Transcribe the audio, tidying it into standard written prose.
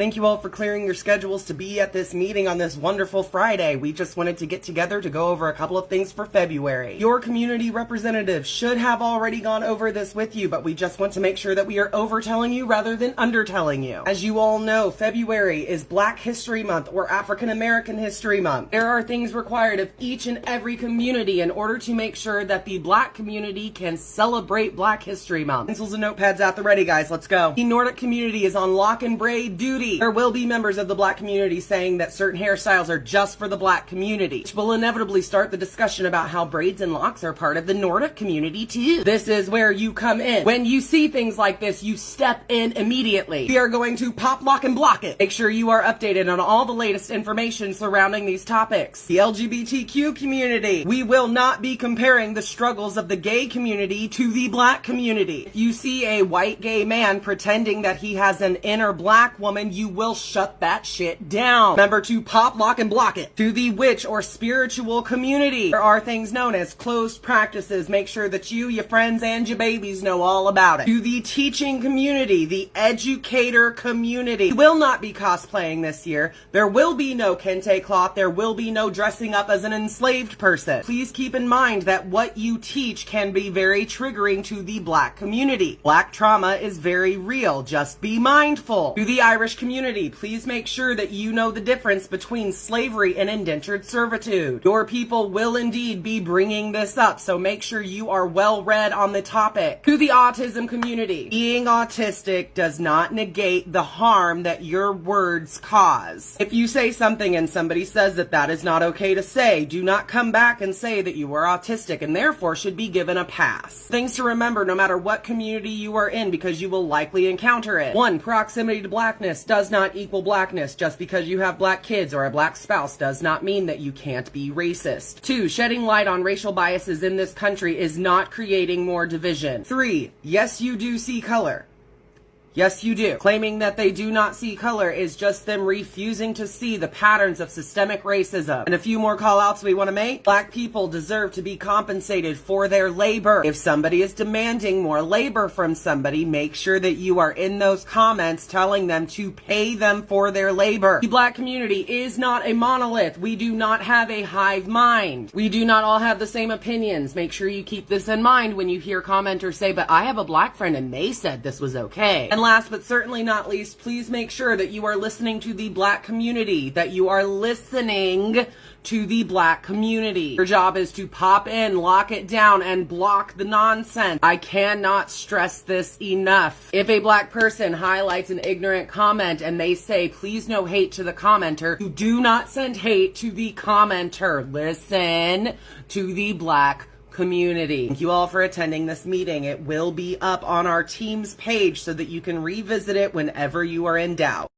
Thank you all for clearing your schedules to be at this meeting on this wonderful Friday. We just wanted to get together to go over a couple of things for February. Your community representative should have already gone over this with you, but we just want to make sure that we are overtelling you rather than undertelling you. As you all know, February is Black History Month or African American History Month. There are things required of each and every community in order to make sure that the Black community can celebrate Black History Month. Pencils and notepads at the ready, guys. Let's go. The Nordic community is on lock and braid duty. There will be members of the Black community saying that certain hairstyles are just for the Black community, which will inevitably start the discussion about how braids and locks are part of the Nordic community too. This is where you come in. When you see things like this, you step in immediately. We are going to pop, lock, and block it. Make sure you are updated on all the latest information surrounding these topics. The LGBTQ community. We will not be comparing the struggles of the gay community to the Black community. If you see a white gay man pretending that he has an inner Black woman, you will shut that shit down. Remember to pop, lock, and block it. To the witch or spiritual community, there are things known as closed practices. Make sure that you, your friends, and your babies know all about it. To the teaching community, the educator community, we will not be cosplaying this year. There will be no kente cloth. There will be no dressing up as an enslaved person. Please keep in mind that what you teach can be very triggering to the Black community. Black trauma is very real. Just be mindful. To the Irish community, please make sure that you know the difference between slavery and indentured servitude. Your people will indeed be bringing this up, so make sure you are well read on the topic. To the autism community, being autistic does not negate the harm that your words cause. If you say something and somebody says that that is not okay to say, do not come back and say that you are autistic and therefore should be given a pass. Things to remember no matter what community you are in, because you will likely encounter it. 1. Proximity to Blackness does not equal Blackness. Just because you have Black kids or a Black spouse does not mean that you can't be racist. 2. Shedding light on racial biases in this country is not creating more division. 3. Yes, you do see color. Yes, you do. Claiming that they do not see color is just them refusing to see the patterns of systemic racism. And a few more call outs we want to make. Black people deserve to be compensated for their labor. If somebody is demanding more labor from somebody, make sure that you are in those comments telling them to pay them for their labor. The Black community is not a monolith. We do not have a hive mind. We do not all have the same opinions. Make sure you keep this in mind when you hear commenters say, but I have a Black friend and they said this was okay. And last but certainly not least, please make sure that you are listening to the Black community, that you are listening to the Black community. Your job is to pop in, lock it down, and block the nonsense. I cannot stress this enough. If a Black person highlights an ignorant comment and they say, please no hate to the commenter, you do not send hate to the commenter. Listen to the Black community. Thank you all for attending this meeting. It will be up on our team's page so that you can revisit it whenever you are in doubt.